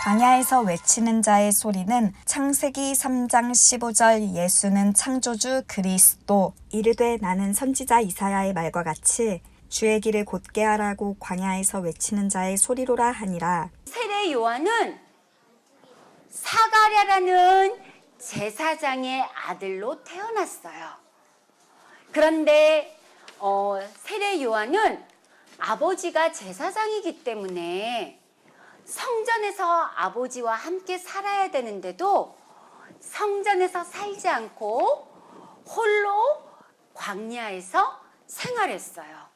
광야에서 외치는 자의 소리는 창세기 3장 15절 예수는 창조주 그리스도 이르되 나는 선지자 이사야의 말과 같이 주의 길을 곧게 하라고 광야에서 외치는 자의 소리로라 하니라. 세례 요한은 사가랴라는 제사장의 아들로 태어났어요. 그런데 세례 요한은 아버지가 제사장이기 때문에 성전에서 아버지와 함께 살아야 되는데도 성전에서 살지 않고 홀로 광야에서 생활했어요.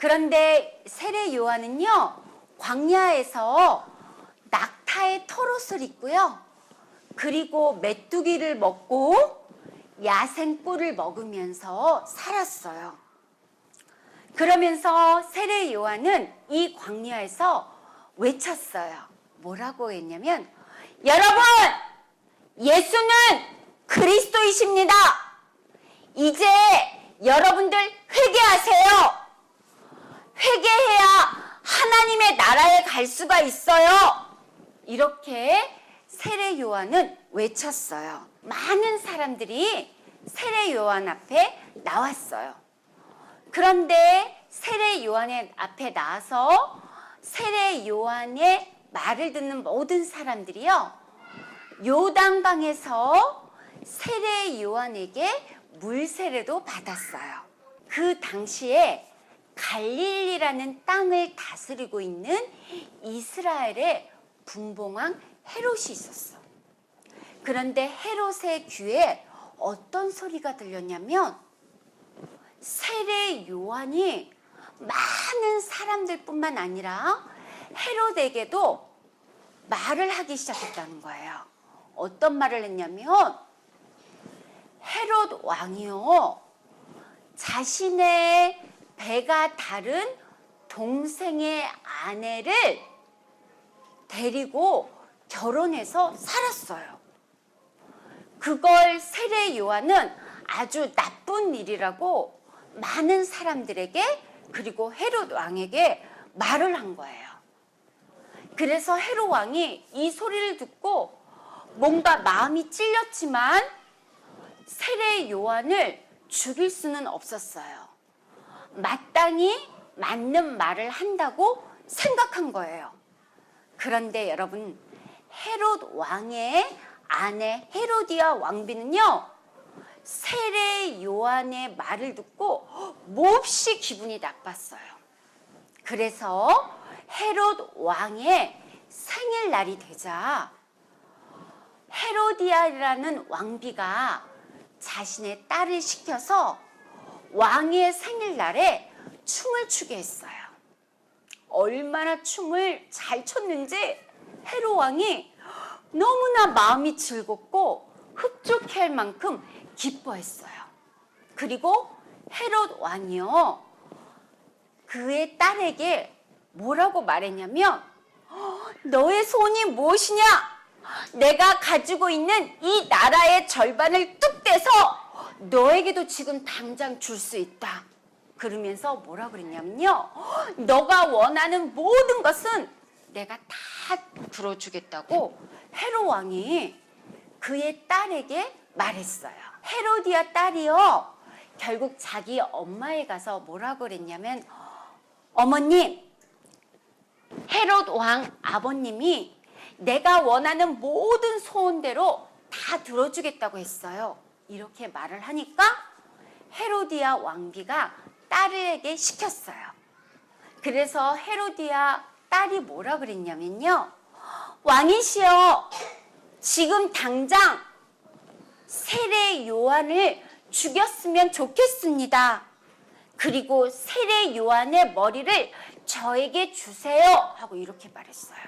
그런데 세례 요한은요, 광야에서 낙타의 털옷을 입고요, 그리고 메뚜기를 먹고 야생 꿀을 먹으면서 살았어요. 그러면서 세례 요한은 이 광야에서 외쳤어요. 뭐라고 했냐면, 여러분, 예수는 그리스도이십니다. 이제 여러분들 회개하세요. 회개해야 하나님의 나라에 갈 수가 있어요. 이렇게 세례 요한은 외쳤어요. 많은 사람들이 세례 요한 앞에 나왔어요. 그런데 세례 요한의 앞에 나와서 세례 요한의 말을 듣는 모든 사람들이요, 요단강에서 세례 요한에게 물세례도 받았어요. 그 당시에 갈릴리라는 땅을 다스리고 있는 이스라엘의 분봉왕 헤롯이 있었어. 그런데 헤롯의 귀에 어떤 소리가 들렸냐면, 세례 요한이 많은 사람들뿐만 아니라 헤롯에게도 말을 하기 시작했다는 거예요. 어떤 말을 했냐면, 헤롯 왕이요, 자신의 배가 다른 동생의 아내를 데리고 결혼해서 살았어요. 그걸 세례 요한은 아주 나쁜 일이라고 많은 사람들에게, 그리고 헤롯 왕에게 말을 한 거예요. 그래서 헤롯 왕이 이 소리를 듣고 뭔가 마음이 찔렸지만 세례 요한을 죽일 수는 없었어요. 마땅히 맞는 말을 한다고 생각한 거예요. 그런데 여러분, 헤롯 왕의 아내 헤로디아 왕비는요, 세례 요한의 말을 듣고 몹시 기분이 나빴어요. 그래서 헤롯 왕의 생일날이 되자 헤로디아라는 왕비가 자신의 딸을 시켜서 왕의 생일날에 춤을 추게 했어요. 얼마나 춤을 잘 췄는지 헤롯 왕이 너무나 마음이 즐겁고 흡족할 만큼 기뻐했어요. 그리고 헤롯 왕이요, 그의 딸에게 뭐라고 말했냐면, 너의 소원이 무엇이냐? 내가 가지고 있는 이 나라의 절반을 뚝 떼서 너에게도 지금 당장 줄 수 있다. 그러면서 뭐라 그랬냐면요, 너가 원하는 모든 것은 내가 다 들어주겠다고 헤롯 왕이 그의 딸에게 말했어요. 헤로디아 딸이요, 결국 자기 엄마에 가서 뭐라고 그랬냐면, 어머님, 헤롯 왕 아버님이 내가 원하는 모든 소원대로 다 들어주겠다고 했어요. 이렇게 말을 하니까 헤로디아 왕비가 딸에게 시켰어요. 그래서 헤로디아 딸이 뭐라 그랬냐면요, 왕이시여, 지금 당장 세례 요한을 죽였으면 좋겠습니다. 그리고 세례 요한의 머리를 저에게 주세요 하고 이렇게 말했어요.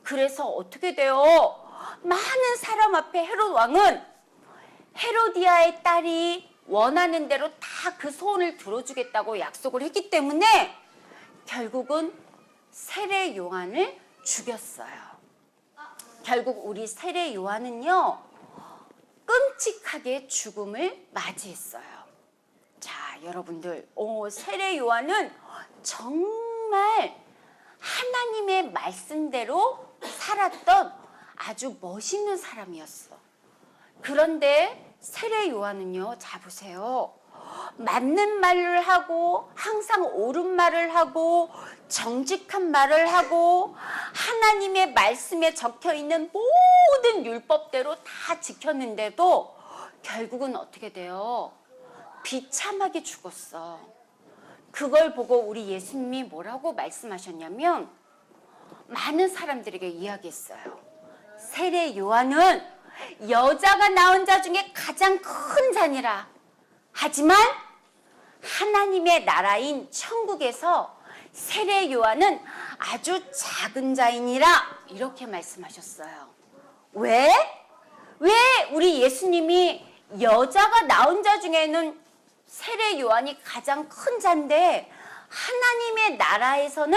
그래서 어떻게 돼요? 많은 사람 앞에 헤롯 왕은 헤로디아의 딸이 원하는 대로 다 그 소원을 들어주겠다고 약속을 했기 때문에 결국은 세례 요한을 죽였어요. 결국 우리 세례 요한은요, 끔찍하게 죽음을 맞이했어요. 자, 여러분들, 세례 요한은 정말 하나님의 말씀대로 살았던 아주 멋있는 사람이었어. 그런데 세례 요한은요, 자 보세요. 맞는 말을 하고 항상 옳은 말을 하고 정직한 말을 하고 하나님의 말씀에 적혀있는 모든 율법대로 다 지켰는데도 결국은 어떻게 돼요? 비참하게 죽었어. 그걸 보고 우리 예수님이 뭐라고 말씀하셨냐면 많은 사람들에게 이야기했어요. 세례 요한은 여자가 낳은 자 중에 가장 큰 자니라. 하지만 하나님의 나라인 천국에서 세례 요한은 아주 작은 자이니라. 이렇게 말씀하셨어요. 왜? 왜 우리 예수님이 여자가 낳은 자 중에는 세례 요한이 가장 큰 자인데 하나님의 나라에서는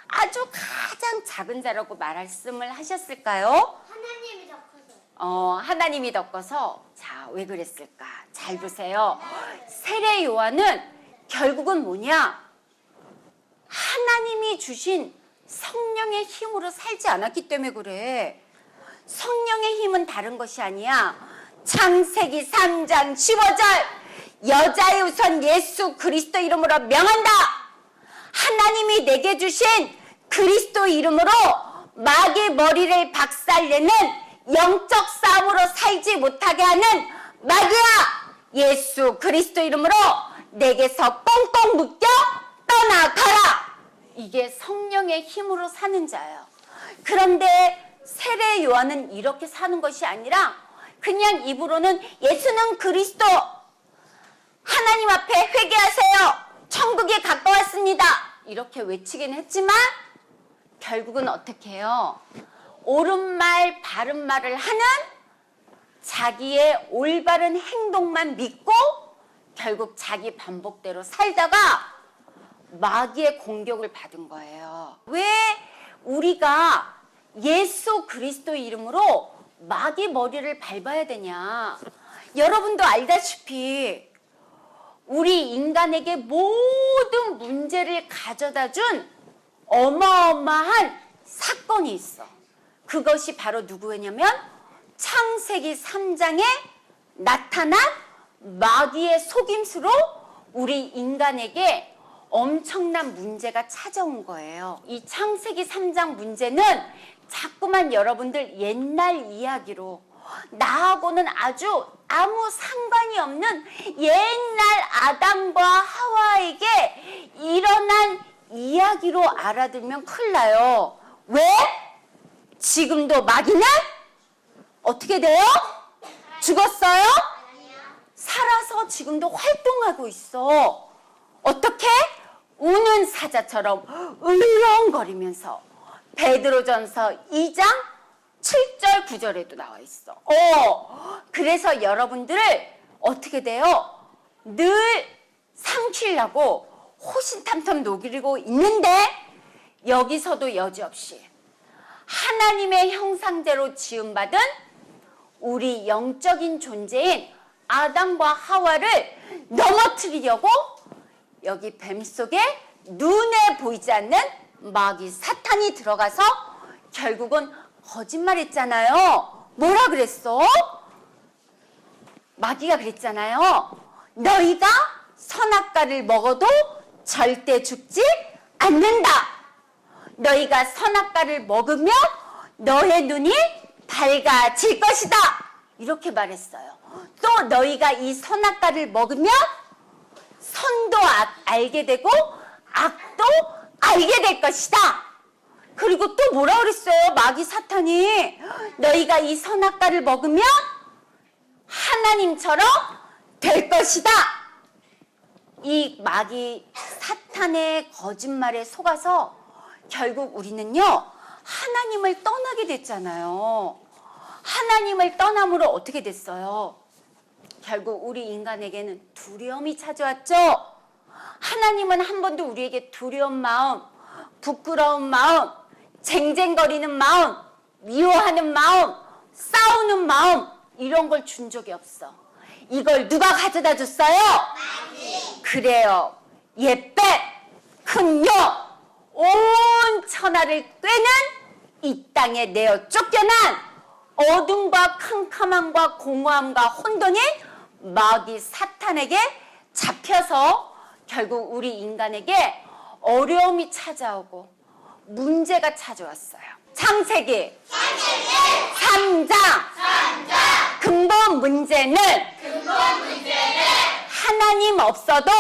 아주 가장 작은 자라고 말씀을 하셨을까요? 하나님이 더 커서. 하나님이 더 커서. 자, 왜 그랬을까? 잘 보세요. 세례 요한은 결국은 뭐냐? 하나님이 주신 성령의 힘으로 살지 않았기 때문에 그래. 성령의 힘은 다른 것이 아니야. 창세기 3장 15절 여자의 우선 예수 그리스도 이름으로 명한다. 하나님이 내게 주신 그리스도 이름으로 마귀의 머리를 박살내는 영적 싸움으로 살지 못하게 하는 마귀야, 예수 그리스도 이름으로 내게서 꽁꽁 묶여 떠나가라. 이게 성령의 힘으로 사는 자예요. 그런데 세례 요한은 이렇게 사는 것이 아니라 그냥 입으로는 예수는 그리스도, 하나님 앞에 회개하세요, 천국이 가까웠습니다, 이렇게 외치긴 했지만 결국은 어떻게 해요? 옳은 말 바른 말을 하는 자기의 올바른 행동만 믿고 결국 자기 반복대로 살다가 마귀의 공격을 받은 거예요. 왜 우리가 예수 그리스도 이름으로 마귀 머리를 밟아야 되냐? 여러분도 알다시피 우리 인간에게 모든 문제를 가져다 준 어마어마한 사건이 있어. 그것이 바로 누구냐면 창세기 3장에 나타난 마귀의 속임수로 우리 인간에게 엄청난 문제가 찾아온 거예요. 이 창세기 3장 문제는 자꾸만 여러분들 옛날 이야기로 나하고는 아주 아무 상관이 없는 옛날 아담과 하와에게 일어난 이야기로 알아들면 큰일 나요. 왜? 지금도 마귀는 어떻게 돼요? 죽었어요? 살아서 지금도 활동하고 있어. 어떻게? 우는 사자처럼 울렁거리면서. 베드로전서 2장 7절 9절에도 나와 있어. 그래서 여러분들을 어떻게 돼요? 늘 삼키려고 호신탐탐 녹이고 있는데 여기서도 여지없이 하나님의 형상대로 지음받은 우리 영적인 존재인 아담과 하와를 넘어뜨리려고 여기 뱀 속에 눈에 보이지 않는 마귀 사탄이 들어가서 결국은 거짓말했잖아요. 뭐라 그랬어? 마귀가 그랬잖아요. 너희가 선악과를 먹어도 절대 죽지 않는다. 너희가 선악과를 먹으면 너의 눈이 밝아질 것이다. 이렇게 말했어요. 또 너희가 이 선악과를 먹으면 선도 알게 되고 악도 알게 될 것이다. 그리고 또 뭐라 그랬어요? 마귀 사탄이 너희가 이 선악과를 먹으면 하나님처럼 될 것이다. 이 마귀 사탄의 거짓말에 속아서 결국 우리는요 하나님을 떠나게 됐잖아요. 하나님을 떠남으로 어떻게 됐어요? 결국 우리 인간에게는 두려움이 찾아왔죠. 하나님은 한 번도 우리에게 두려운 마음, 부끄러운 마음, 쟁쟁거리는 마음, 미워하는 마음, 싸우는 마음 이런 걸 준 적이 없어. 이걸 누가 가져다 줬어요? 그래요. 옛뱀, 큰 용, 온 천하를 꿰는 이 땅에 내어 쫓겨난 어둠과 캄캄함과 공허함과 혼돈인 마귀 사탄에게 잡혀서 결국 우리 인간에게 어려움이 찾아오고 문제가 찾아왔어요. 창세기 3장 근본 문제는 하나님 없어도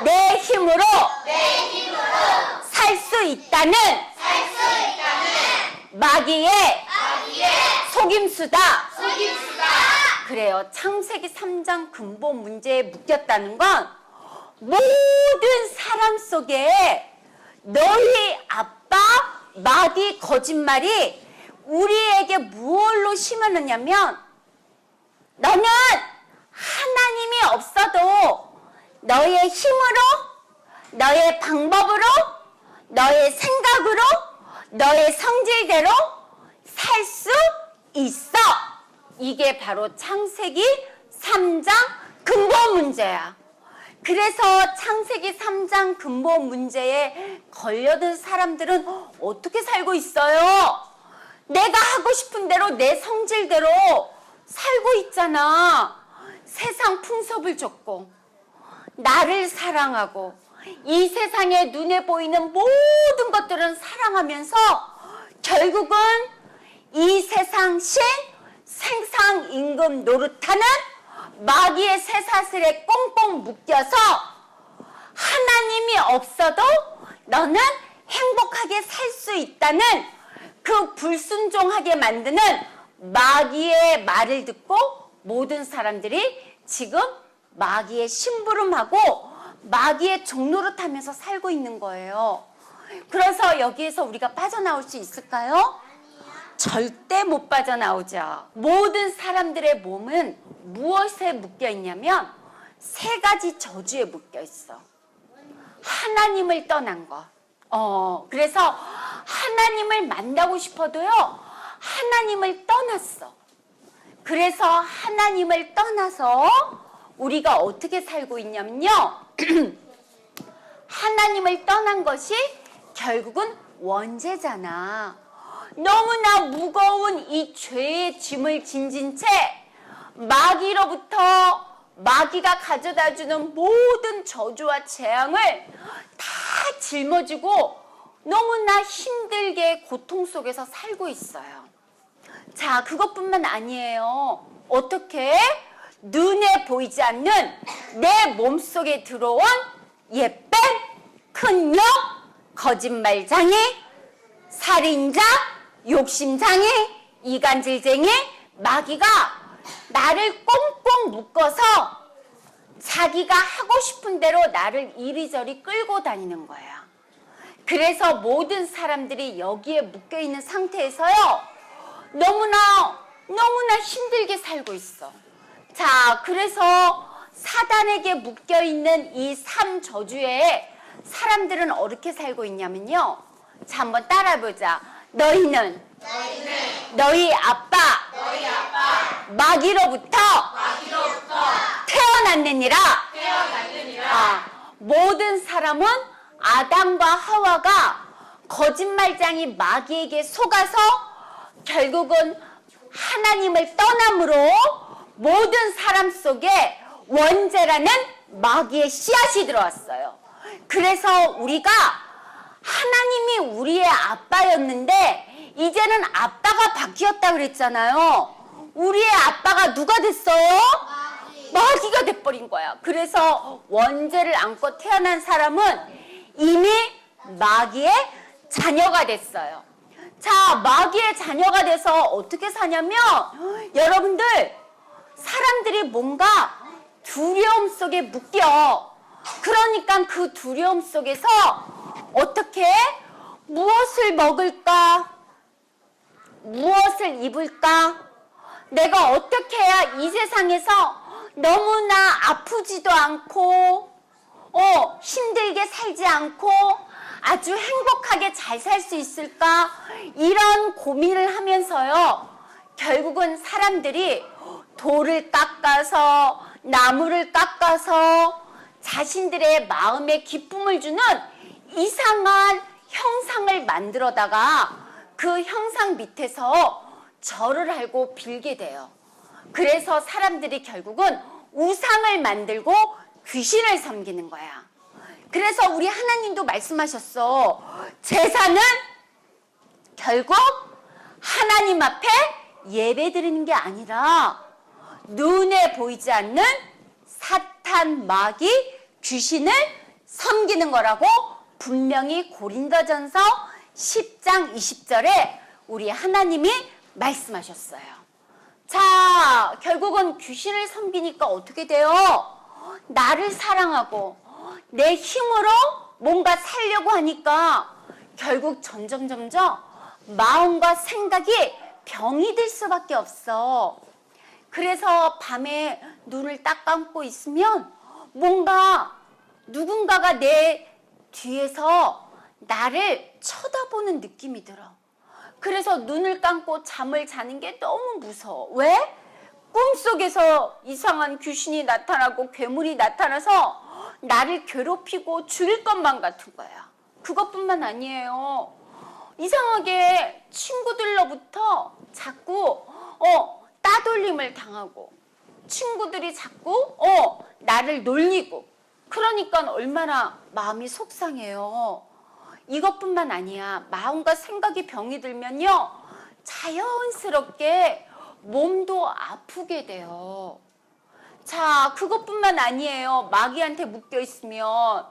내 힘으로 살 수 있다는 마귀의 속임수다. 그래요. 창세기 3장 근본 문제에 묶였다는 건 모든 사람 속에 너희 아빠 마귀 거짓말이 우리에게 무엇로 심어놓냐면 너는 하나님이 없어도 너의 힘으로, 너의 방법으로, 너의 생각으로, 너의 성질대로 살 수 있어. 이게 바로 창세기 3장 근본 문제야. 그래서 창세기 3장 근본 문제에 걸려든 사람들은 어떻게 살고 있어요? 내가 하고 싶은 대로 내 성질대로 살고 있잖아. 세상 풍습을 쫓고 나를 사랑하고 이 세상에 눈에 보이는 모든 것들은 사랑하면서 결국은 이 세상 신 생상 임금 노릇하는 마귀의 쇠사슬에 꽁꽁 묶여서 하나님이 없어도 너는 행복하게 살 수 있다는 그 불순종하게 만드는 마귀의 말을 듣고 모든 사람들이 지금 마귀의 심부름하고 마귀의 종노릇하면서 살고 있는 거예요. 그래서 여기에서 우리가 빠져나올 수 있을까요? 절대 못 빠져나오죠. 모든 사람들의 몸은 무엇에 묶여 있냐면 세 가지 저주에 묶여 있어. 하나님을 떠난 것. 그래서 하나님을 만나고 싶어도요, 하나님을 떠났어. 그래서 하나님을 떠나서 우리가 어떻게 살고 있냐면요. 하나님을 떠난 것이 결국은 원죄잖아. 너무나 무거운 이 죄의 짐을 진진 채 마귀로부터 마귀가 가져다주는 모든 저주와 재앙을 다 짊어지고 너무나 힘들게 고통 속에서 살고 있어요. 자, 그것뿐만 아니에요. 어떻게? 눈에 보이지 않는 내 몸속에 들어온 예뺀 큰 영, 거짓말장애, 살인자, 욕심장애, 이간질쟁이, 마귀가 나를 꽁꽁 묶어서 자기가 하고 싶은 대로 나를 이리저리 끌고 다니는 거야. 그래서 모든 사람들이 여기에 묶여있는 상태에서요, 너무나 힘들게 살고 있어. 자, 그래서 사단에게 묶여있는 이 3저주에 사람들은 어떻게 살고 있냐면요. 자, 한번 따라해보자. 너희는 너희 아빠 마귀로부터 태어났느니라. 모든 사람은 아담과 하와가 거짓말장이 마귀에게 속아서 결국은 하나님을 떠남으로 모든 사람 속에 원죄라는 마귀의 씨앗이 들어왔어요. 그래서 우리가 하나님이 우리의 아빠였는데 이제는 아빠가 바뀌었다 그랬잖아요. 우리의 아빠가 누가 됐어요? 마귀가 돼버린 거야. 그래서 원죄를 안고 태어난 사람은 이미 마귀의 자녀가 됐어요. 자, 마귀의 자녀가 돼서 어떻게 사냐면 여러분들, 사람들이 뭔가 두려움 속에 묶여. 그러니까 그 두려움 속에서 어떻게 무엇을 먹을까? 무엇을 입을까? 내가 어떻게 해야 이 세상에서 너무나 아프지도 않고 힘들게 살지 않고 아주 행복하게 잘 살 수 있을까? 이런 고민을 하면서요, 결국은 사람들이 돌을 깎아서 나무를 깎아서 자신들의 마음에 기쁨을 주는 이상한 형상 우상을 만들어다가 그 형상 밑에서 절을 하고 빌게 돼요. 그래서 사람들이 결국은 우상을 만들고 귀신을 섬기는 거야. 그래서 우리 하나님도 말씀하셨어. 제사는 결국 하나님 앞에 예배 드리는 게 아니라 눈에 보이지 않는 사탄, 마귀, 귀신을 섬기는 거라고 분명히 고린도전서 10장 20절에 우리 하나님이 말씀하셨어요. 자, 결국은 귀신을 섬기니까 어떻게 돼요? 나를 사랑하고 내 힘으로 뭔가 살려고 하니까 결국 점점 마음과 생각이 병이 들 수밖에 없어. 그래서 밤에 눈을 딱 감고 있으면 뭔가 누군가가 내 뒤에서 나를 쳐다보는 느낌이 들어. 그래서 눈을 감고 잠을 자는 게 너무 무서워. 왜? 꿈속에서 이상한 귀신이 나타나고 괴물이 나타나서 나를 괴롭히고 죽일 것만 같은 거야. 그것뿐만 아니에요. 이상하게 친구들로부터 자꾸 따돌림을 당하고 친구들이 자꾸 나를 놀리고 그러니까 얼마나 마음이 속상해요. 이것뿐만 아니야. 마음과 생각이 병이 들면요. 자연스럽게 몸도 아프게 돼요. 자, 그것뿐만 아니에요. 마귀한테 묶여 있으면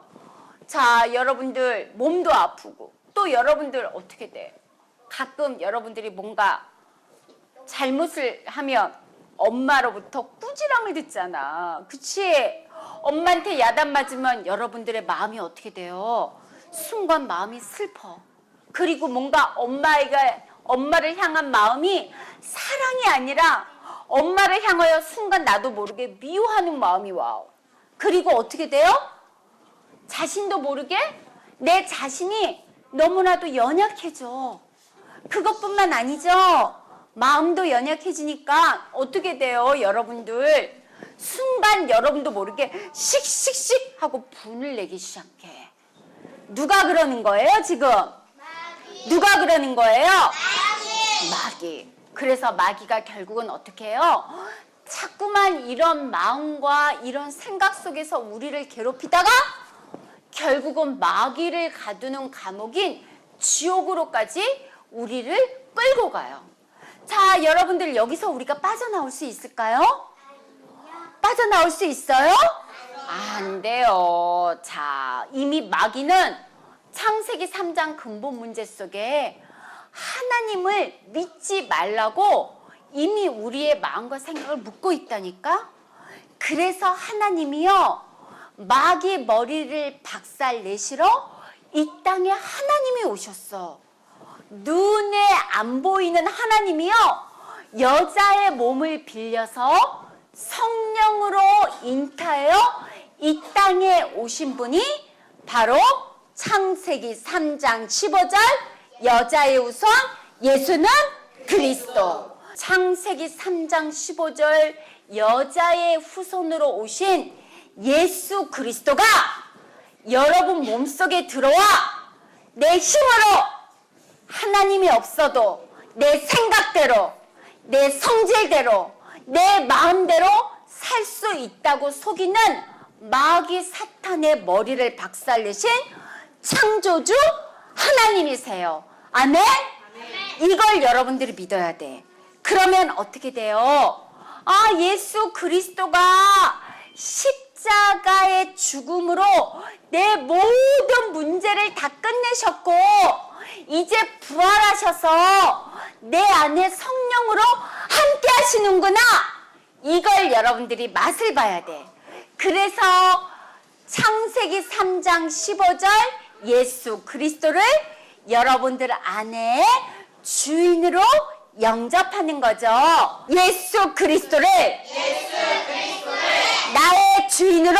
자, 여러분들 몸도 아프고 또 여러분들 어떻게 돼? 가끔 여러분들이 뭔가 잘못을 하면 엄마로부터 꾸지람을 듣잖아. 그치? 엄마한테 야단 맞으면 여러분들의 마음이 어떻게 돼요? 순간 마음이 슬퍼. 그리고 뭔가 엄마를 향한 마음이 사랑이 아니라 엄마를 향하여 순간 나도 모르게 미워하는 마음이 와. 그리고 어떻게 돼요? 자신도 모르게 내 자신이 너무나도 연약해져. 그것뿐만 아니죠. 마음도 연약해지니까 어떻게 돼요, 여러분들? 순간 여러분도 모르게 씩씩씩 하고 분을 내기 시작해. 누가 그러는 거예요, 지금? 마귀. 누가 그러는 거예요? 마귀. 마귀. 그래서 마귀가 결국은 어떻게 해요? 자꾸만 이런 마음과 이런 생각 속에서 우리를 괴롭히다가 결국은 마귀를 가두는 감옥인 지옥으로까지 우리를 끌고 가요. 자, 여러분들 여기서 우리가 빠져나올 수 있을까요? 빠져나올 수 있어요? 안 돼요. 자, 이미 마귀는 창세기 3장 근본 문제 속에 하나님을 믿지 말라고 이미 우리의 마음과 생각을 묻고 있다니까? 그래서 하나님이요, 마귀 머리를 박살 내시러 이 땅에 하나님이 오셨어. 눈에 안 보이는 하나님이요, 여자의 몸을 빌려서 성령으로 잉타하여 이 땅에 오신 분이 바로 창세기 3장 15절 여자의 후손 예수는 그리스도. 창세기 3장 15절 여자의 후손으로 오신 예수 그리스도가 여러분 몸속에 들어와 내 힘으로 하나님이 없어도 내 생각대로 내 성질대로 내 마음대로 살 수 있다고 속이는 마귀 사탄의 머리를 박살내신 창조주 하나님이세요. 아멘? 이걸 여러분들이 믿어야 돼. 그러면 어떻게 돼요? 아, 예수 그리스도가 십자가의 죽음으로 내 모든 문제를 다 끝내셨고 이제 부활하셔서 내 안에 성령으로 함께 하시는구나. 이걸 여러분들이 맛을 봐야 돼. 그래서 창세기 3장 15절 예수 그리스도를 여러분들 안에 주인으로 영접하는 거죠. 예수 그리스도를 나의 주인으로,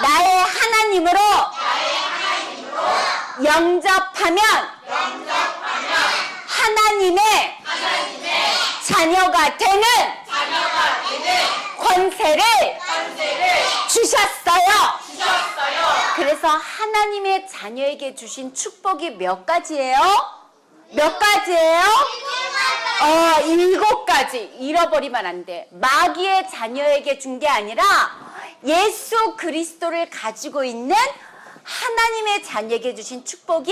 나의 하나님으로 영접하면 하나님의 자녀가 되는 권세를 주셨어요. 그래서 하나님의 자녀에게 주신 축복이 몇 가지예요? 몇 가지예요? 7가지. 잃어버리면 안 돼. 마귀의 자녀에게 준 게 아니라 예수 그리스도를 가지고 있는 하나님의 자녀에게 주신 축복이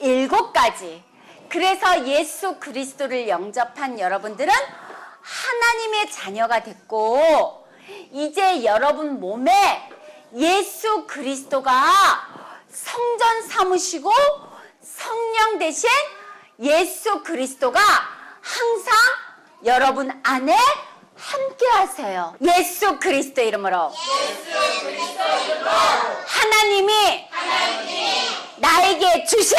7가지. 그래서 예수 그리스도를 영접한 여러분들은 하나님의 자녀가 됐고, 이제 여러분 몸에 예수 그리스도가 성전 삼으시고 성령 대신 예수 그리스도가 항상 여러분 안에 함께 하세요. 예수 그리스도 이름으로. 하나님이 나에게 주신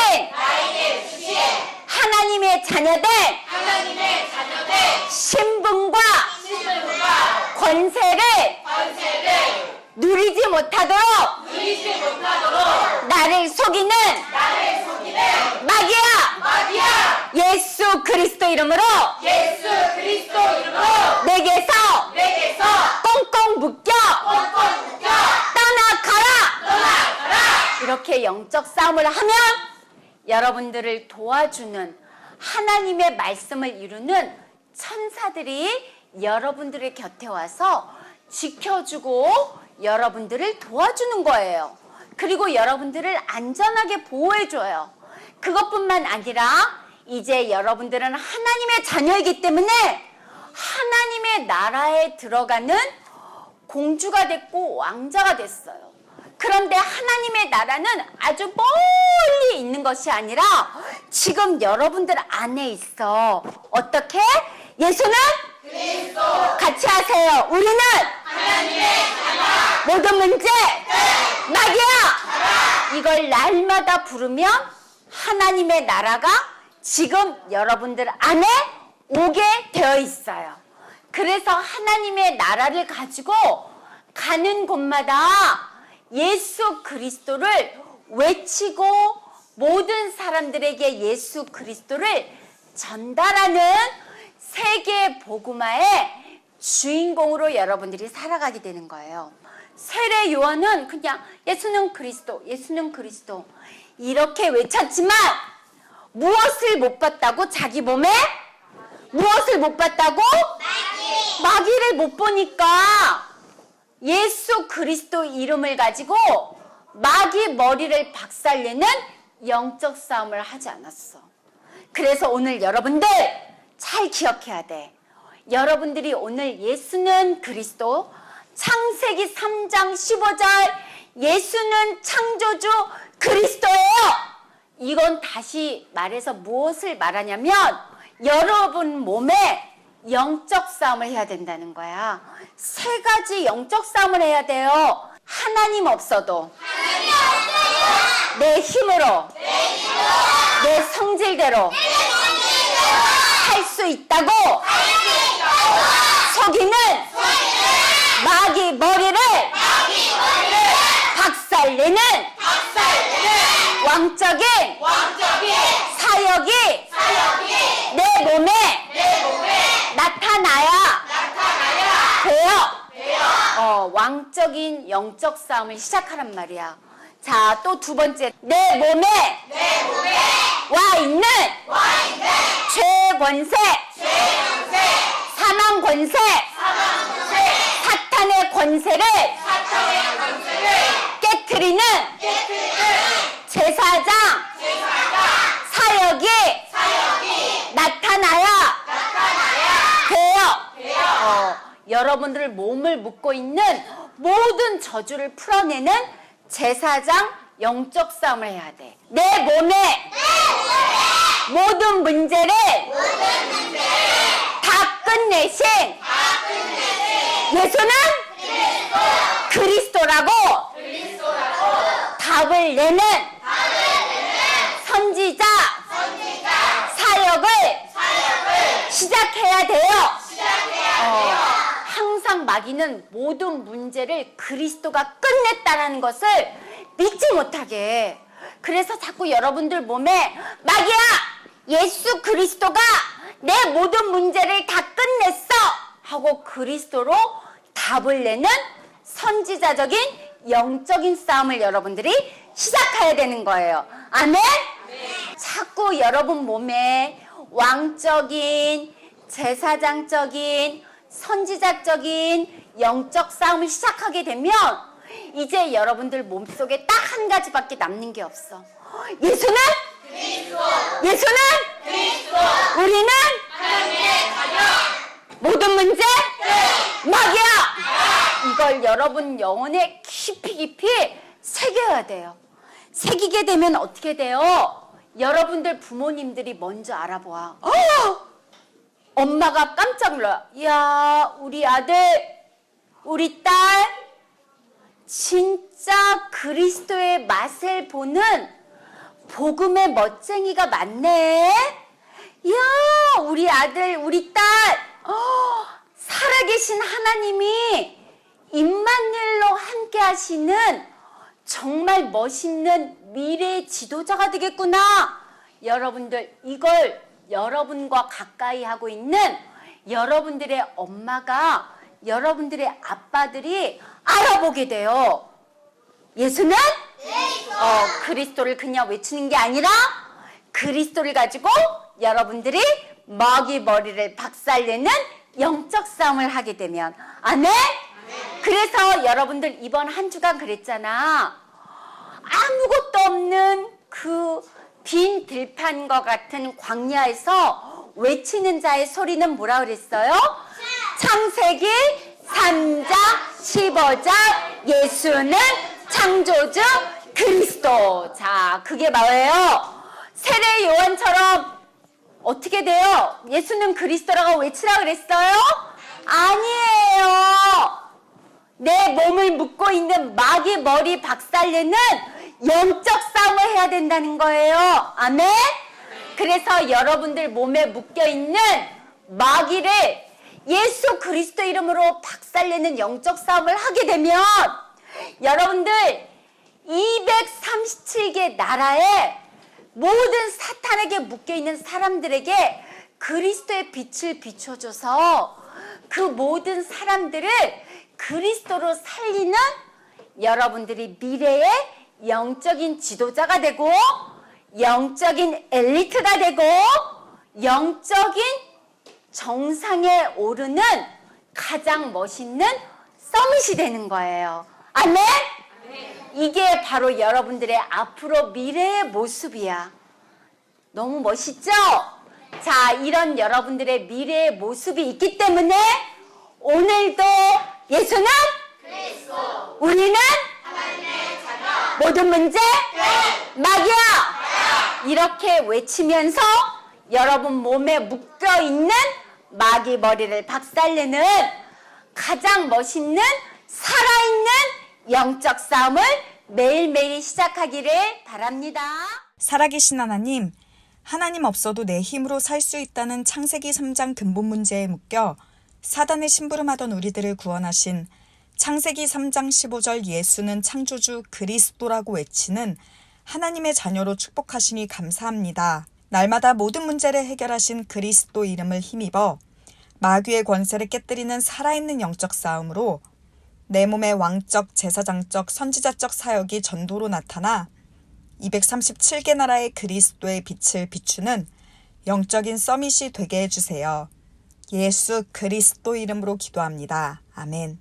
하나님의 자녀된 신분과 권세를 누리지 못하도록 나를 속이는 마귀야 예수 그리스도 이름으로 내게서 꽁꽁 묶여 떠나가라. 이렇게 영적 싸움을 하면 여러분들을 도와주는 하나님의 말씀을 이루는 천사들이 여러분들의 곁에 와서 지켜주고 여러분들을 도와주는 거예요. 그리고 여러분들을 안전하게 보호해줘요. 그것뿐만 아니라 이제 여러분들은 하나님의 자녀이기 때문에 하나님의 나라에 들어가는 공주가 됐고 왕자가 됐어요. 그런데 하나님의 나라는 아주 멀리 있는 것이 아니라 지금 여러분들 안에 있어. 어떻게? 예수는 그리스도. 같이 하세요. 우리는 하나님의 자녀. 모든 문제 마귀야. 이걸 날마다 부르면 하나님의 나라가 지금 여러분들 안에 오게 되어 있어요. 그래서 하나님의 나라를 가지고 가는 곳마다 예수 그리스도를 외치고 모든 사람들에게 예수 그리스도를 전달하는 세계 복음화의 주인공으로 여러분들이 살아가게 되는 거예요. 세례 요한은 그냥 예수는 그리스도, 예수는 그리스도 이렇게 외쳤지만 무엇을 못 봤다고? 자기 몸에 무엇을 못 봤다고? 마귀를 못 보니까 예수 그리스도 이름을 가지고 마귀 머리를 박살내는 영적 싸움을 하지 않았어. 그래서 오늘 여러분들 잘 기억해야 돼. 여러분들이 오늘 예수는 그리스도, 창세기 3장 15절 예수는 창조주 그리스도예요. 이건 다시 말해서 무엇을 말하냐면 여러분 몸에 영적 싸움을 해야 된다는 거야. 3가지 영적 싸움을 해야 돼요. 하나님 없어도 내 힘으로 내 성질대로 할 수 있다고 속이는 마귀 머리를 박살내는 왕적인 사역이 내 몸에 나타나야 돼요. 왕적인 영적 싸움을 시작하란 말이야. 자, 또 2번째. 내 몸에 와 있는 죄의 권세, 사망 권세, 사탄의 권세를 깨트리는 제사장 사역이 나타나야 돼요. 여러분들 몸을 묶고 있는 모든 저주를 풀어내는 제사장 영적 싸움을 해야 돼. 내 몸에 모든 문제를 다 끝내신 예수는 그리스도라고 답을 내는 선지자 사역을 시작해야 돼요. 항상 마귀는 모든 문제를 그리스도가 끝냈다라는 것을 믿지 못하게 해. 그래서 자꾸 여러분들 몸에 마귀야 예수 그리스도가 내 모든 문제를 다 끝냈어 하고 그리스도로 답을 내는 선지자적인 영적인 싸움을 여러분들이 시작해야 되는 거예요. 아멘? 자꾸 여러분 몸에 왕적인, 제사장적인, 선지자적인 영적 싸움을 시작하게 되면 이제 여러분들 몸속에 딱 한 가지밖에 남는 게 없어. 예수는? 그리스도. 예수는? 그리스도. 우리는? 하나님의 자녀. 모든 문제? 마귀야. 이걸 여러분 영혼에 깊이 새겨야 돼요. 새기게 되면 어떻게 돼요? 여러분들 부모님들이 먼저 알아보아. 엄마가 깜짝 놀라. 야, 우리 아들, 우리 딸 진짜 그리스도의 맛을 보는 복음의 멋쟁이가 많네. 야, 우리 아들, 우리 딸 살아계신 하나님이 임마누엘로 함께 하시는 정말 멋있는 미래의 지도자가 되겠구나. 여러분들, 이걸 여러분과 가까이 하고 있는 여러분들의 엄마가, 여러분들의 아빠들이 알아보게 돼요. 예수는? 그리스도를 그냥 외치는 게 아니라 그리스도를 가지고 여러분들이 마귀 머리를 박살내는 영적 싸움을 하게 되면, 아멘? 그래서 여러분들 이번 한 주간 그랬잖아. 아무것도 없는 그 빈 들판과 같은 광야에서 외치는 자의 소리는 뭐라 그랬어요? 창세기 3장 15절 예수는 창조주 그리스도. 자, 그게 뭐예요? 세례 요한처럼 어떻게 돼요? 예수는 그리스도라고 외치라 그랬어요? 아니에요. 내 몸을 묶고 있는 마귀 머리 박살내는 영적 싸움을 해야 된다는 거예요. 아멘? 그래서 여러분들 몸에 묶여있는 마귀를 예수 그리스도 이름으로 박살내는 영적 싸움을 하게 되면 여러분들 237개 나라에 모든 사탄에게 묶여있는 사람들에게 그리스도의 빛을 비춰줘서 그 모든 사람들을 그리스도로 살리는 여러분들이 미래의 영적인 지도자가 되고 영적인 엘리트가 되고 영적인 정상에 오르는 가장 멋있는 서밋이 되는 거예요. 아멘? 이게 바로 여러분들의 앞으로 미래의 모습이야. 너무 멋있죠? 자, 이런 여러분들의 미래의 모습이 있기 때문에 오늘도 예수는 그리스도, 우리는 하나님의 자녀, 모든 문제 마귀야. 이렇게 외치면서 여러분 몸에 묶여있는 마귀 머리를 박살내는 가장 멋있는 살아있는 영적 싸움을 매일매일 시작하기를 바랍니다. 살아계신 하나님, 하나님 없어도 내 힘으로 살 수 있다는 창세기 3장 근본 문제에 묶여 사단의 심부름하던 우리들을 구원하신 창세기 3장 15절 예수는 창조주 그리스도라고 외치는 하나님의 자녀로 축복하시니 감사합니다. 날마다 모든 문제를 해결하신 그리스도 이름을 힘입어 마귀의 권세를 깨뜨리는 살아있는 영적 싸움으로 내 몸의 왕적, 제사장적, 선지자적 사역이 전도로 나타나 237개 나라의 그리스도의 빛을 비추는 영적인 서밋이 되게 해주세요. 예수 그리스도 이름으로 기도합니다. 아멘.